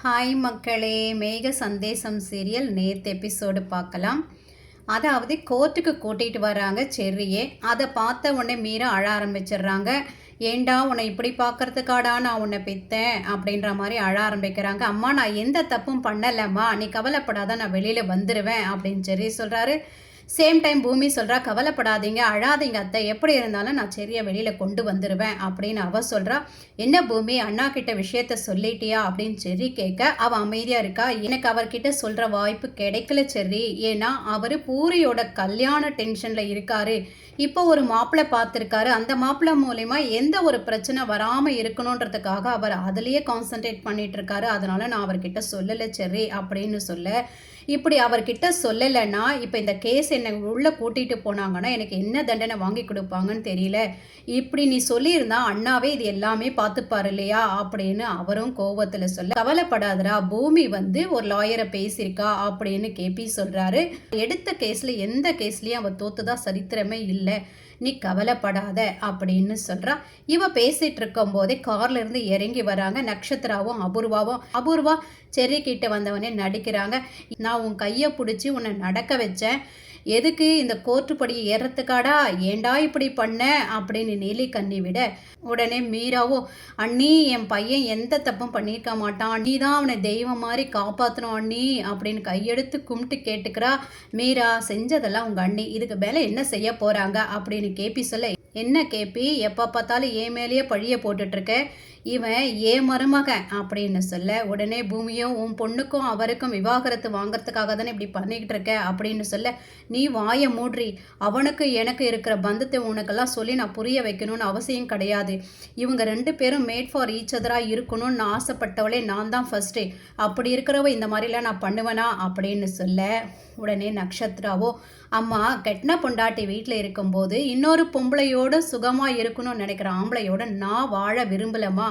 Hi மக்களே, மேக சந்தேசம் serial நேற்று எபிசோடு பார்க்கலாம். அதாவது கோர்ட்டுக்கு கூட்டிகிட்டு வராங்க செர்ரியே. அதை பார்த்த உடனே மீரா அழ ஆரம்பிச்சிடுறாங்க. ஏண்டா உன்னை இப்படி பார்க்கறதுக்காடா நான் உன்னை பெற்றேன் அப்படின்ற மாதிரி அழ ஆரம்பிக்கிறாங்க. அம்மா நான் எந்த தப்பும் பண்ணலம்மா, நீ கவலைப்படாத, நான் வெளியில் வந்துடுவேன் அப்படின்னு செர்ரி சொல்கிறாரு. சேம் டைம் பூமி சொல்கிறா, கவலைப்படாதீங்க, அழாதீங்க அத்தை, எப்படி இருந்தாலும் நான் செரியை வெளியில் கொண்டு வந்துடுவேன் அப்படின்னு அவ சொல்கிறா. என்ன பூமி, அண்ணா கிட்ட விஷயத்த சொல்லிட்டியா அப்படின்னு செர்ரி கேட்க அவள் அமைதியாக இருக்கா. எனக்கு அவர்கிட்ட சொல்கிற வாய்ப்பு கிடைக்கல செர்ரி, ஏன்னா அவர் பூரியோட கல்யாண டென்ஷனில் இருக்காரு. இப்போ ஒரு மாப்பிள்ளை பார்த்துருக்காரு, அந்த மாப்பிள்ளை மூலயமா எந்த ஒரு பிரச்சனை வராமல் இருக்கணுன்றதுக்காக அவர் அதுலேயே கான்சன்ட்ரேட் பண்ணிட்டு இருக்காரு. அதனால நான் அவர்கிட்ட சொல்லலை செர்ரி அப்படின்னு சொல்ல, இப்படி அவர்கிட்ட சொல்லலைன்னா இப்போ இந்த கேஸ் என்னை உள்ளே கூட்டிகிட்டு போனாங்கன்னா எனக்கு என்ன தண்டனை வாங்கி கொடுப்பாங்கன்னு தெரியல. இப்படி நீ சொல்லியிருந்தா அண்ணாவே இது எல்லாமே பார்த்துப்பாரு இல்லையா அப்படின்னு அவரும் கோபத்தில் சொல்ல, கவலைப்படாதரா, பூமி ஒரு லாயரை பேசியிருக்கா அப்படின்னு கேபி சொல்கிறாரு. எடுத்த கேஸில் எந்த கேஸ்லேயும் அவள் தோத்துதான் சரித்திரமே இல்லை, நீ கவலைப்படாத அப்படின்னு சொல்கிறா. இவ பேசிகிட்டு இருக்கும் போதே கார்ல இருந்து இறங்கி வராங்க நட்சத்திராவும் அபூர்வாவும். அபூர்வா செர்ரி கிட்ட வந்தவனே நடிக்கிறாங்க. நான் உன் கையை பிடிச்சி உன்னை நடக்க வச்சேன், எதுக்கு இந்த கோர்ட்டு படி ஏறத்துக்காடா, ஏண்டா இப்படி பண்ண அப்படின்னு நீலி கண்ணி விட, உடனே மீராவோ அண்ணி என் பையன் எந்த தப்பும் பண்ணியிருக்க மாட்டான், நீ தான் அவனை தெய்வம் மாதிரி காப்பாற்றணும் அண்ணி அப்படின்னு கையெடுத்து கும்பிட்டு கேட்டுக்கிறா. மீரா செஞ்சதெல்லாம் உங்கள் அண்ணி, இதுக்கு மேலே என்ன செய்ய போகிறாங்க அப்படின்னு கேபி சொல்ல, என்ன கேபி எப்போ பார்த்தாலும் ஏன் மேலேயே பழிய போட்டுட்ருக்க, இவன் ஏன் மருமகன் அப்படின்னு சொல்ல, உடனே பூமியும் உன் பொண்ணுக்கும் அவருக்கும் விவாகரத்து வாங்கறதுக்காக தானே இப்படி பண்ணிக்கிட்டு இருக்க அப்படின்னு சொல்ல, நீ வாயை மூட்ரி, அவனுக்கு எனக்கு இருக்கிற பந்தத்தை உனக்கெல்லாம் சொல்லி நான் புரிய வைக்கணும்னு அவசியம் கிடையாது. இவங்க ரெண்டு பேரும் மேட் ஃபார் ஈச் அதராக இருக்கணும்னு ஆசைப்பட்டவளே நான் தான் ஃபர்ஸ்டே, அப்படி இருக்கிறவ இந்த மாதிரிலாம் நான் பண்ணுவேனா அப்படின்னு சொல்ல, உடனே நட்சத்திராவோ அம்மா கெட்டின பொண்டாட்டி வீட்டில் இருக்கும்போது இன்னொரு பொம்பளையோட சுகமாக இருக்கணும்னு நினைக்கிற ஆம்பளையோட நான் வாழ விரும்பலம்மா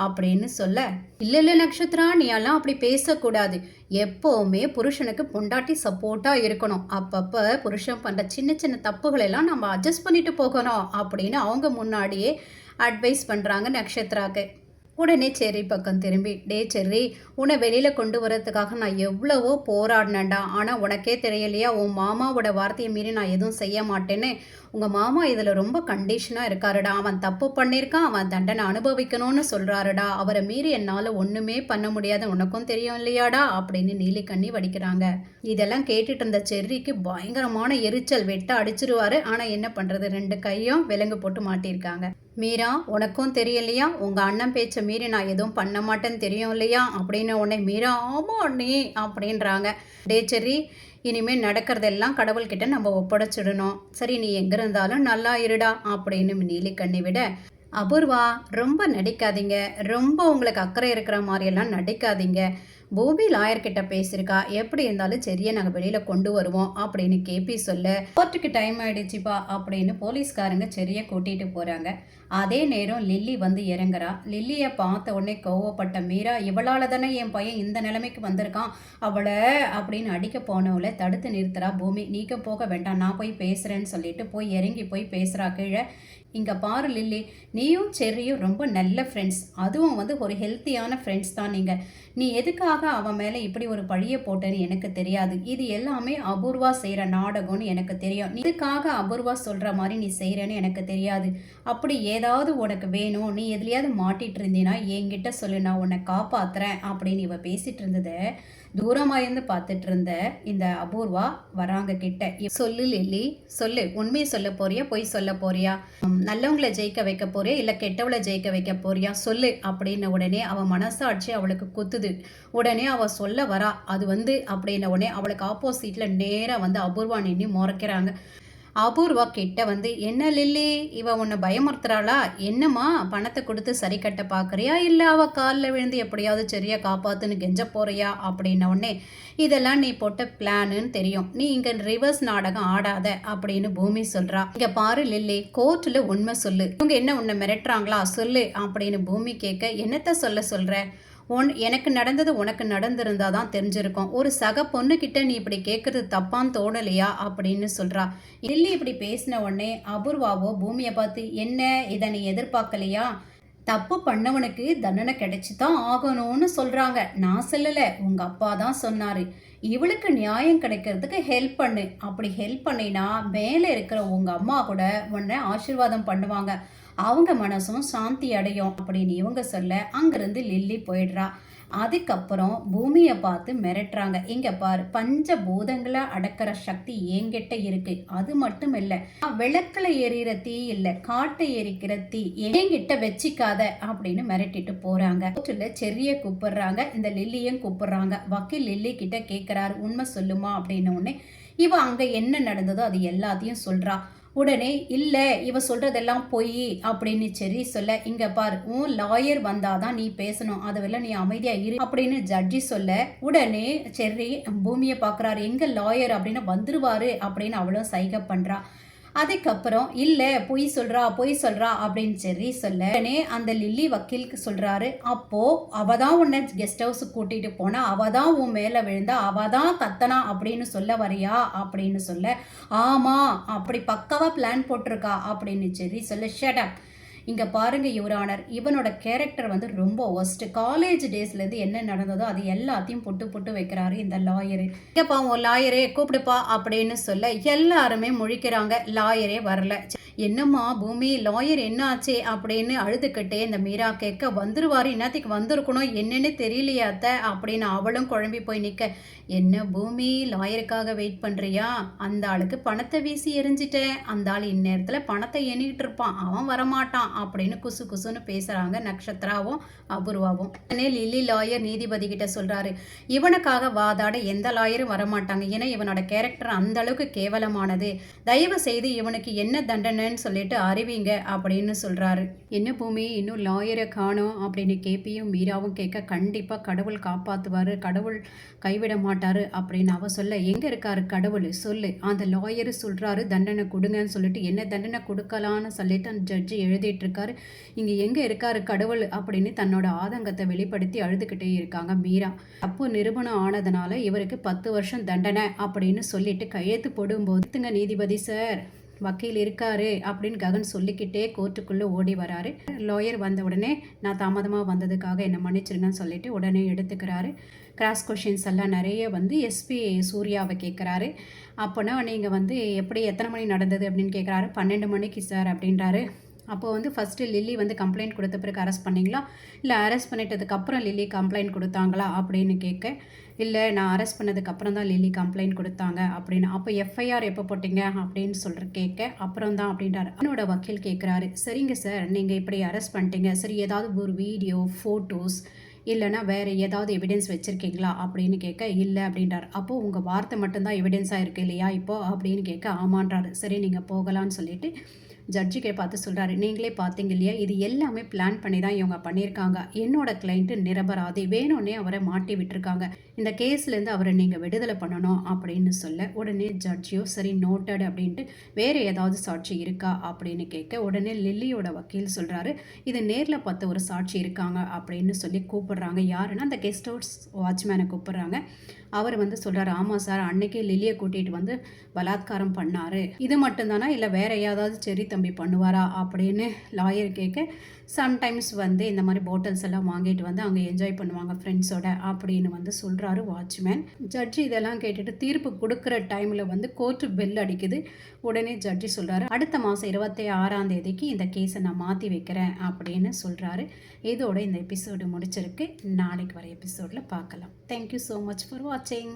அப்படின்னு சொல்ல, இல்லை நட்சத்திரா, நீ எல்லாம் அப்படி பேசக்கூடாது, எப்போவுமே புருஷனுக்கு பொண்டாட்டி சப்போர்ட்டாக இருக்கணும், அப்பப்போ புருஷன் பண்ணுற சின்ன சின்ன தப்புகளெல்லாம் நம்ம அட்ஜஸ்ட் பண்ணிட்டு போகணும் அப்படின்னு அவங்க முன்னாடியே அட்வைஸ் பண்ணுறாங்க நட்சத்திராக்கு. உடனே செர்ரி பக்கம் திரும்பி, டே செர்ரி, உன்னை வெளியில் கொண்டு வரதுக்காக நான் எவ்வளவோ போராடினேன்டா, ஆனால் உனக்கே தெரியலையா உன் மாமாவோட வார்த்தையை மீறி நான் எதுவும் செய்ய மாட்டேன்னு. உங்கள் மாமா இதில் ரொம்ப கண்டிஷனாக இருக்காருடா, அவன் தப்பு பண்ணியிருக்கான், அவன் தண்டனை அனுபவிக்கணும்னு சொல்கிறாருடா, அவரை மீறி என்னால் ஒன்றுமே பண்ண முடியாது, உனக்கும் தெரியும் இல்லையாடா அப்படின்னு நீலிக்கண்ணி வடிக்கிறாங்க. இதெல்லாம் கேட்டுட்டு இருந்த செர்ரிக்கு பயங்கரமான எரிச்சல், வெட்ட அடிச்சிருவாரு. ஆனால் என்ன பண்ணுறது, ரெண்டு கையும் விலங்கு போட்டு மாட்டியிருக்காங்க. மீரா உனக்கும் தெரியலையா, உங்கள் அண்ணன் பேச்சை மீறி நான் எதுவும் பண்ண மாட்டேன்னு தெரியும் இல்லையா அப்படின்னு உடனே மீரா ஆமா அண்ணி அப்படின்றாங்க. டே செர்ரி, இனிமேல் நடக்கிறதெல்லாம் கடவுள்கிட்ட நம்ம ஒப்படைச்சிடணும், சரி நீ எங்கே இருந்தாலும் நல்லா இருடா அப்படின்னு நீலிக்கண்ணி விட, அபூர்வா ரொம்ப நடிக்காதீங்க, ரொம்ப உங்களுக்கு அக்கறை இருக்கிற மாதிரியெல்லாம் நடிக்காதீங்க, பூமி லாயர்கிட்ட பேசியிருக்கா, எப்படி இருந்தாலும் செரியை நாங்கள் வெளியில் கொண்டு வருவோம் அப்படின்னு கேபி சொல்ல, கோர்ட்டுக்கு டைம் ஆகிடுச்சிப்பா அப்படின்னு போலீஸ்காரங்க செரியை கூட்டிகிட்டு போகிறாங்க. அதே நேரம் லில்லி இறங்குறா. லில்லியை பார்த்த உடனே கோவப்பட்ட மீரா, இவளால் தானே என் பையன் இந்த நிலைமைக்கு வந்திருக்கான், அவளை அப்படின்னு அடிக்க போனவளை தடுத்து நிறுத்துறா பூமி. நீக்க போக வேண்டாம், நான் போய் பேசுகிறேன்னு சொல்லிட்டு போய் இறங்கி போய் பேசுகிறா கீழே. இங்கே பாரு லில்லி, நீயும் செர்ரியும் ரொம்ப நல்ல ஃப்ரெண்ட்ஸ், அதுவும் ஒரு ஹெல்த்தியான ஃப்ரெண்ட்ஸ் தான் நீங்கள், நீ எதுக்காக அவன் மேலே இப்படி ஒரு பழியை போட்டேன்னு எனக்கு தெரியாது, இது எல்லாமே அபூர்வா செய்கிற நாடகம்னு எனக்கு தெரியும், இதுக்காக அபூர்வா சொல்கிற மாதிரி நீ செய்கிறேன்னு எனக்கு தெரியாது, அப்படி ஏதாவது உனக்கு வேணும், நீ எதுலையாவது மாட்டிகிட்டு இருந்தீன்னா என்கிட்ட சொல்லு, நான் உன்னை காப்பாற்றுறேன் அப்படின்னு இவ பேசிகிட்டு இருந்ததை தூரமாக இருந்து பார்த்துட்டு இருந்த இந்த அபூர்வா வராங்க கிட்ட. சொல்லு லில்லி, சொல்லு, உண்மையை சொல்ல போறியா பொய் சொல்ல போறியா, நல்லவங்களை ஜெயிக்க வைக்க போறியா இல்லை கெட்டவளை ஜெயிக்க வைக்க போறியா, சொல்லு அப்படின்னு உடனே அவள் மனசாட்சி அவளுக்கு குத்துது. உடனே அவள் சொல்ல வரா, அது அப்படின்ன உடனே அவளுக்கு ஆப்போசிட்டில் நேராக அபூர்வா நின்று முறைக்கிறாங்க. அபூர்வா கிட்ட என்ன லில்லி, இவ உன்னை பயமுறுத்துறாளா, என்னம்மா பணத்தை கொடுத்து சரி கட்ட பார்க்குறியா இல்லை அவள் காலில் விழுந்து எப்படியாவது சரியா காப்பாற்றுன்னு கெஞ்ச போறியா அப்படின்ன உடனே, இதெல்லாம் நீ போட்ட பிளானுன்னு தெரியும், நீ இங்கே ரிவர்ஸ் நாடகம் ஆடாத அப்படின்னு பூமி சொல்கிறா. இங்கே பாரு லில்லி, கோர்ட்டில் உண்மை சொல்லு, இவங்க என்ன உன்னை மிரட்டுறாங்களா சொல்லு அப்படின்னு பூமி கேட்க, என்னத்தை சொல்கிற, எனக்கு நடந்தது உனக்கு நடந்திருந்தா தான் தெரிஞ்சிருக்கும், ஒரு சக பொண்ணுக்கிட்ட நீ இப்படி கேட்குறது தப்பான்னு தோணலையா அப்படின்னு சொல்கிறா. லில்லி இப்படி பேசின உடனே அபூர்வாவோ பூமியை பார்த்து, என்ன இதை நீ எதிர்பார்க்கலையா, தப்பு பண்ணவனுக்கு தண்டனை கிடைச்சி தான் ஆகணும்னு சொல்கிறாங்க. நான் சொல்லலை, உங்கள் அப்பா தான் சொன்னார். இவளுக்கு நியாயம் கிடைக்கிறதுக்கு ஹெல்ப் பண்ணு. அப்படி ஹெல்ப் பண்ணினா மேலே இருக்கிற உங்கள் அம்மா கூட உன்னை ஆசீர்வாதம் பண்ணுவாங்க. அவங்க மனசும் சாந்தி அடையும் அப்படின்னு இவங்க சொல்ல அங்கேருந்து லில்லி போயிடுறா. அதுக்கப்புறம் பூமியை பார்த்து மிரட்டுறாங்க. இங்க பாரு, பஞ்ச பூதங்களை அடக்கிற சக்தி என்கிட்ட இருக்கு. அது மட்டும் இல்ல, விளக்குல எரியிற தீ இல்ல, காட்டை எரிக்கிற தீ என்கிட்ட வச்சிக்காத அப்படின்னு மிரட்டிட்டு போறாங்க. செரிய கூப்பிடுறாங்க, இந்த லில்லியும் கூப்பிடுறாங்க. வக்கீல் லில்லி கிட்ட கேட்கிறாரு, உண்மை சொல்லுமா அப்படின்னு. உடனே இவ அங்க என்ன நடந்ததோ அது எல்லாத்தையும் சொல்றா. உடனே இல்லை, இவ சொல்கிறதெல்லாம் பொய் அப்படின்னு சரி சொல்ல, இங்கே பார், உன் லாயர் வந்தாதான் நீ பேசணும், அதை நீ அமைதியாக இரு அப்படின்னு ஜட்ஜி சொல்ல, உடனே சரி பூமியை பார்க்குறாரு, எங்கே லாயர் அப்படின்னு வந்துருவாரு அப்படின்னு அவளும் சைகை பண்ணுறா. அதுக்கப்புறம் இல்லை பொய் சொல்கிறா அப்படின்னு சரி சொல்ல, உடனே அந்த லில்லி வக்கீலுக்கு சொல்கிறாரு, அப்போது அவள் தான் உன்னை கெஸ்ட் ஹவுஸுக்கு கூட்டிகிட்டு போனா, அவள் தான் உன் மேலே விழுந்தா, அவள் தான் கத்தனா அப்படின்னு சொல்ல வரியா அப்படின்னு சொல்ல, ஆமாம் அப்படி பக்காவாக பிளான் போட்டிருக்கா அப்படின்னு சரி சொல்ல, ஷட் அப். இங்கே பாருங்க யுவர் ஆனர், இவனோட கேரக்டர் வந்து ரொம்ப ஒஸ்ட்டு. காலேஜ் டேஸ்லேருந்து என்ன நடந்ததோ அது எல்லாத்தையும் புட்டு வைக்கிறாரு இந்த லாயரு. இங்கேப்பா உன் லாயரே கூப்பிடுப்பா அப்படின்னு சொல்ல எல்லாருமே முழிக்கிறாங்க. லாயரே வரல. என்னம்மா பூமி, லாயர் என்ன ஆச்சு அப்படின்னு அழுதுகிட்டே இந்த மீரா கேட்க, வந்துருவாரு, இன்னத்துக்கு வந்திருக்கணும், என்னன்னு தெரியலையா அத்தை அப்படின்னு அவளும் குழம்பி போய் நிற்க, என்ன பூமி லாயருக்காக வெயிட் பண்ணுறியா? அந்த ஆளுக்கு பணத்தை வீசி எரிஞ்சிட்டேன், அந்த ஆள் இந்நேரத்தில் பணத்தை எண்ணிக்கிட்டு இருப்பான், அவன் வரமாட்டான் அப்படின்னு குசு குசுன்னு பேசுகிறாங்க நக்ஷத்ராவும் அபூர்வாவும். உடனே லில்லி லாயர் நீதிபதி கிட்ட சொல்கிறாரு, இவனுக்காக வாதாட எந்த லாயரும் வரமாட்டாங்க, ஏன்னா இவனோட கேரக்டர் அந்த அளவுக்கு கேவலமானது, தயவு செய்து இவனுக்கு என்ன தண்டனை சொல்லிட்டு அறிவிங்க அப்படின்னு சொல்றாரு. என்ன பூமி இன்னும் லாயரை காணோம் அப்படின்னு கேபியும் மீராவும் கேட்க, கண்டிப்பா கடவுள் காப்பாத்துவாரு, கடவுள் கைவிட மாட்டாரு அப்படின்னு அவ சொல்ல, எங்க இருக்காரு கடவுள் சொல்லு. அந்த லாயரு சொல்றாரு தண்டனை கொடுங்கன்னு சொல்லிட்டு, என்ன தண்டனை கொடுக்கலான்னு சொல்லிட்டு அந்த ஜட்ஜி எழுதிட்டு இருக்காரு. இங்க எங்க இருக்காரு கடவுள் அப்படின்னு தன்னோட ஆதங்கத்தை வெளிப்படுத்தி அழுதுகிட்டே இருக்காங்க மீரா. அப்போ நிரூபணம் ஆனதுனால இவருக்கு 10 வருஷம் தண்டனை அப்படின்னு சொல்லிட்டு கையெழுத்து போடும்போது, நீதிபதி சார் வக்கீல் இருக்காரு அப்படின்னு ககன் சொல்லிக்கிட்டே கோர்ட்டுக்குள்ளே ஓடி வராரு. லாயர் வந்த உடனே நான் தாமதமாக வந்ததுக்காக என்னை மன்னிச்சிருங்கன்னு சொல்லிட்டு உடனே எடுத்துக்கிறாரு. கிராஸ் கொஷின்ஸ் எல்லாம் நிறைய வந்து எஸ்பி சூர்யாவை கேட்குறாரு. அப்போனா நீங்கள் வந்து எப்படி எத்தனை மணி நடந்தது அப்படின்னு கேட்குறாரு. 12 மணிக்கு சார் அப்படின்றாரு. அப்போ வந்து ஃபஸ்ட்டு லில்லி வந்து கம்ப்ளைண்ட் கொடுத்த பிறகு அரெஸ்ட் பண்ணிங்களா, இல்லை அரெஸ்ட் பண்ணிட்டதுக்கப்புறம் லில்லி கம்ப்ளைண்ட் கொடுத்தாங்களா அப்படின்னு கேட்க, இல்லை நான் அரெஸ்ட் பண்ணதுக்கப்புறம் தான் லில்லி கம்ப்ளைண்ட் கொடுத்தாங்க அப்படின்னு. அப்போ எஃப்ஐஆர் எப்போ போட்டிங்க அப்படின்னு கேட்க, அப்புறம் தான் அப்படின்றாரு. என்னோட வக்கீல் கேட்குறாரு, சரிங்க சார் நீங்கள் இப்படி அரெஸ்ட் பண்ணிட்டீங்க, சரி ஏதாவது ஒரு வீடியோ ஃபோட்டோஸ் இல்லைனா வேறு ஏதாவது எவிடன்ஸ் வச்சுருக்கீங்களா அப்படின்னு கேட்க, இல்லை அப்படின்றார். அப்போது உங்கள் வார்த்தை மட்டும்தான் எவிடன்ஸாக இருக்குது இல்லையா இப்போது அப்படின்னு கேட்க, ஆமான்றாரு. சரி நீங்கள் போகலான்னு சொல்லிட்டு ஜட்ஜிக்கை பார்த்து சொல்கிறாரு, நீங்களே பார்த்தீங்க இல்லையா, இது எல்லாமே பிளான் பண்ணி தான் இவங்க பண்ணியிருக்காங்க. என்னோட கிளைண்ட்டு நிரபராதி, வேணும்னே அவரை மாட்டி விட்டுருக்காங்க, இந்த கேஸ்லேருந்து அவரை நீங்கள் விடுதலை பண்ணணும் அப்படின்னு சொல்ல, உடனே ஜட்ஜியோ சரி நோட்டட் அப்படின்ட்டு வேறு ஏதாவது சாட்சி இருக்கா அப்படின்னு கேட்க, உடனே லில்லியோட வக்கீல் சொல்கிறாரு, இது நேரில் பார்த்த ஒரு சாட்சி இருக்காங்க அப்படின்னு சொல்லி கூப்பிடுறாங்க. யாருன்னா அந்த கெஸ்ட் ஹவுஸ் வாட்ச்மேனை கூப்பிடுறாங்க. அவர் வந்து சொல்கிறார், ஆமாம் சார் அன்னைக்கே லில்லியை கூட்டிகிட்டு வந்து பலாத்காரம் பண்ணார், இது மட்டும்தானா இல்லை வேறு ஏதாவது சரி தம்பி பண்ணுவாரா அப்படின்னு லாயர் கேட்க, சம்டைம்ஸ் வந்து இந்த மாதிரி பாட்டில்ஸ் எல்லாம் வாங்கிட்டு வந்து அங்கே என்ஜாய் பண்ணுவாங்க ஃப்ரெண்ட்ஸோட அப்படின்னு வந்து சொல்கிறாரு வாட்ச்மேன். ஜட்ஜி இதெல்லாம் கேட்டுட்டு தீர்ப்பு கொடுக்குற டைமில் வந்து கோர்ட்டு பெல் அடிக்குது. உடனே ஜட்ஜி சொல்கிறாரு, அடுத்த மாதம் 26ஆம் தேதிக்கு இந்த கேஸை நான் மாற்றி வைக்கிறேன் அப்படின்னு சொல்கிறாரு. இதோட இந்த எபிசோடு முடிச்சிருக்கு. நாளைக்கு வர எபிசோடில் பார்க்கலாம். தேங்க்யூ ஸோ மச் ஃபார் வாட்சிங்.